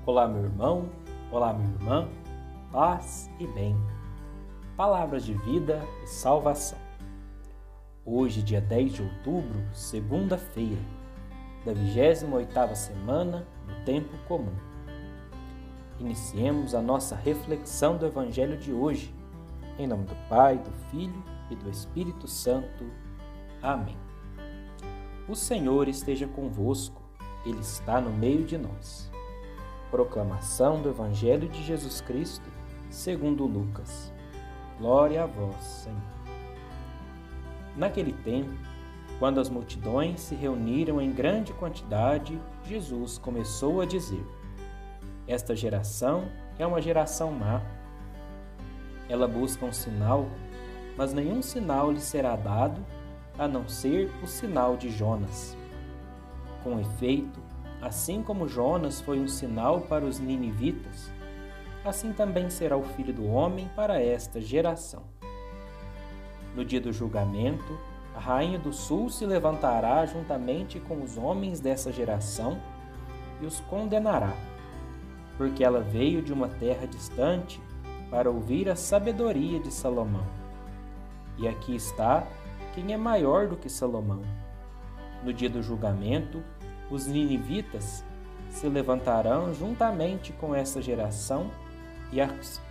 Olá, meu irmão, olá, minha irmã, paz e bem. Palavras de vida e salvação. Hoje, dia 10 de outubro, segunda-feira, da 28ª semana do Tempo Comum. Iniciemos a nossa reflexão do Evangelho de hoje, em nome do Pai, do Filho e do Espírito Santo. Amém. O Senhor esteja convosco, Ele está no meio de nós. Proclamação do Evangelho de Jesus Cristo, segundo Lucas. Glória a vós, Senhor. Naquele tempo, quando as multidões se reuniram em grande quantidade, Jesus começou a dizer: Esta geração é uma geração má. Ela busca um sinal, mas nenhum sinal lhe será dado, a não ser o sinal de Jonas. Com efeito, assim como Jonas foi um sinal para os ninivitas, assim também será o Filho do Homem para esta geração. No dia do julgamento, a rainha do sul se levantará juntamente com os homens dessa geração e os condenará, porque ela veio de uma terra distante para ouvir a sabedoria de Salomão. E aqui está quem é maior do que Salomão. No dia do julgamento, os ninivitas se levantarão juntamente com essa geração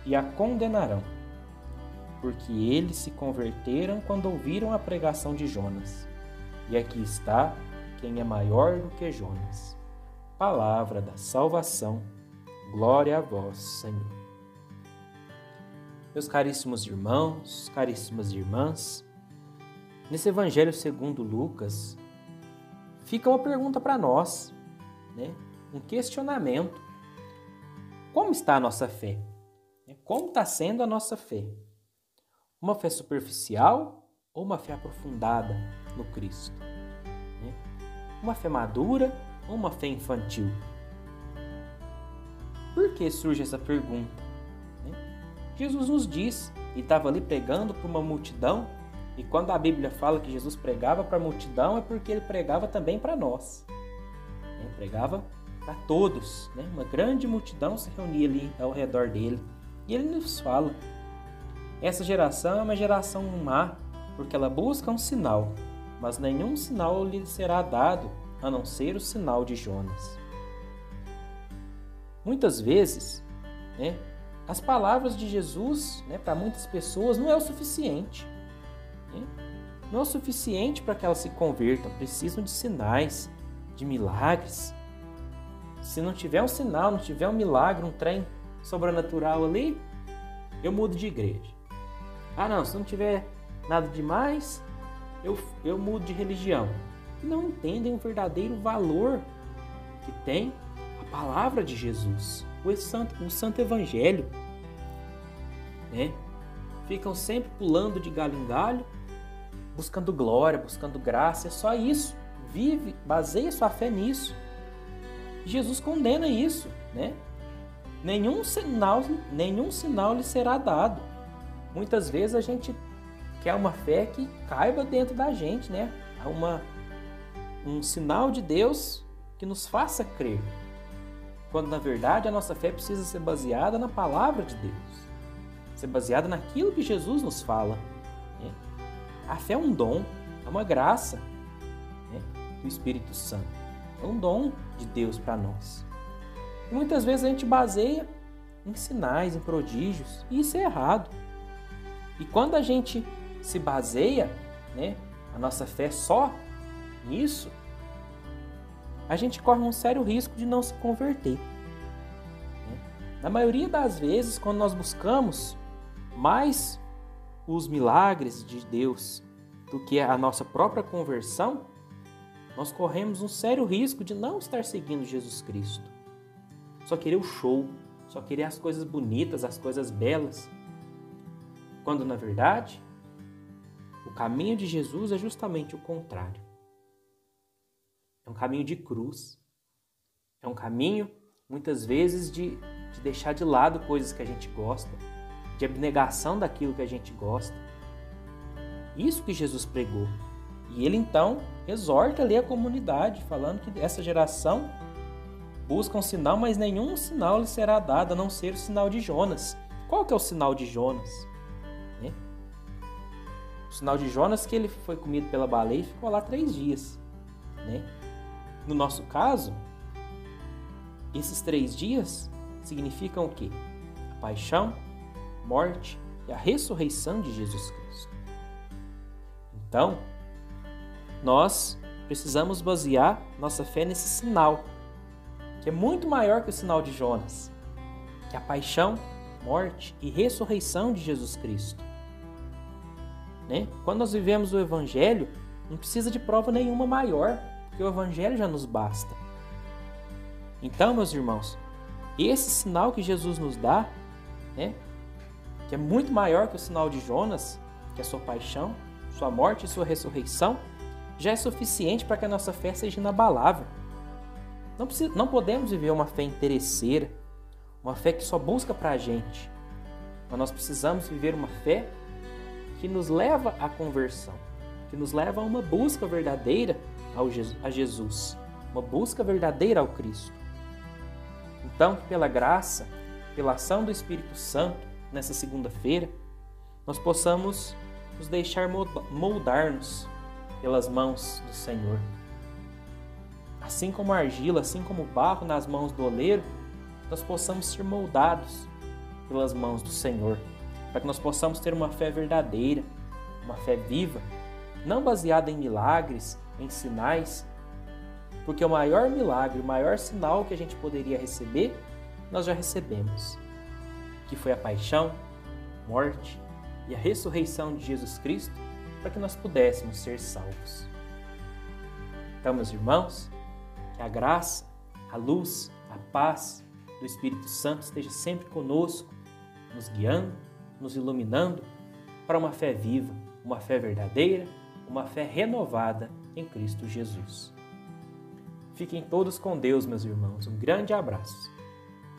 e a condenarão, porque eles se converteram quando ouviram a pregação de Jonas. E aqui está quem é maior do que Jonas. Palavra da salvação. Glória a vós, Senhor. Meus caríssimos irmãos, caríssimas irmãs, nesse Evangelho segundo Lucas, fica uma pergunta para nós, um questionamento. Como está a nossa fé? Como está sendo a nossa fé? Uma fé superficial ou uma fé aprofundada no Cristo? Uma fé madura ou uma fé infantil? Por que surge essa pergunta? Jesus nos diz, e estava ali pregando para uma multidão, e quando a Bíblia fala que Jesus pregava para a multidão, é porque ele pregava também para nós. Pregava para todos. Uma grande multidão se reunia ali ao redor dele. E ele nos fala: essa geração é uma geração má, porque ela busca um sinal, mas nenhum sinal lhe será dado, a não ser o sinal de Jonas. Muitas vezes, as palavras de Jesus, para muitas pessoas, não é o suficiente. Não é o suficiente para que elas se convertam. Precisam de sinais, de milagres. Se não tiver um sinal, não tiver um milagre, um trem sobrenatural ali, eu mudo de igreja. Se não tiver nada demais, eu mudo de religião. E não entendem o verdadeiro valor que tem a palavra de Jesus, o Santo Evangelho. Ficam sempre pulando de galho em galho, buscando glória, buscando graça. É só isso. Baseia sua fé nisso. Jesus condena isso, Nenhum sinal lhe será dado. Muitas vezes a gente quer uma fé que caiba dentro da gente, um sinal de Deus que nos faça crer. Quando na verdade a nossa fé precisa ser baseada na palavra de Deus. Ser baseada naquilo que Jesus nos fala. A fé é um dom, é uma graça do Espírito Santo. É um dom de Deus para nós. E muitas vezes a gente baseia em sinais, em prodígios, e isso é errado. E quando a gente se baseia, a nossa fé só nisso, a gente corre um sério risco de não se converter. Na maioria das vezes, quando nós buscamos mais os milagres de Deus do que a nossa própria conversão, nós corremos um sério risco de não estar seguindo Jesus Cristo. Só querer o show, só querer as coisas bonitas, as coisas belas. Quando, na verdade, o caminho de Jesus é justamente o contrário. É um caminho de cruz. É um caminho, muitas vezes, de deixar de lado coisas que a gente gosta, de abnegação daquilo que a gente gosta. Isso que Jesus pregou. E ele, então, exorta ali a comunidade, falando que essa geração busca um sinal, mas nenhum sinal lhe será dado a não ser o sinal de Jonas. Qual que é o sinal de Jonas? Né? O sinal de Jonas que ele foi comido pela baleia e ficou lá 3 dias. Né? No nosso caso, esses 3 dias significam o quê? A paixão, morte e a ressurreição de Jesus Cristo. Então, nós precisamos basear nossa fé nesse sinal, que é muito maior que o sinal de Jonas, que é a paixão, morte e ressurreição de Jesus Cristo. Né? Quando nós vivemos o Evangelho, não precisa de prova nenhuma maior, porque o Evangelho já nos basta. Então, meus irmãos, esse sinal que Jesus nos dá, né, que é muito maior que o sinal de Jonas, que é a sua paixão, sua morte e sua ressurreição, já é suficiente para que a nossa fé seja inabalável. Não podemos viver uma fé interesseira, uma fé que só busca para a gente. Mas nós precisamos viver uma fé que nos leva à conversão, que nos leva a uma busca verdadeira a Jesus, uma busca verdadeira ao Cristo. Então, que pela graça, pela ação do Espírito Santo, nessa segunda-feira, nós possamos nos deixar moldar-nos pelas mãos do Senhor. Assim como a argila, assim como o barro nas mãos do oleiro, nós possamos ser moldados pelas mãos do Senhor, para que nós possamos ter uma fé verdadeira, uma fé viva, não baseada em milagres, em sinais, porque o maior milagre, o maior sinal que a gente poderia receber, nós já recebemos, que foi a paixão, morte e a ressurreição de Jesus Cristo, para que nós pudéssemos ser salvos. Então, meus irmãos, que a graça, a luz, a paz do Espírito Santo esteja sempre conosco, nos guiando, nos iluminando para uma fé viva, uma fé verdadeira, uma fé renovada em Cristo Jesus. Fiquem todos com Deus, meus irmãos. Um grande abraço.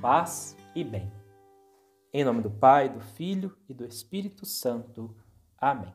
Paz e bem. Em nome do Pai, do Filho e do Espírito Santo. Amém.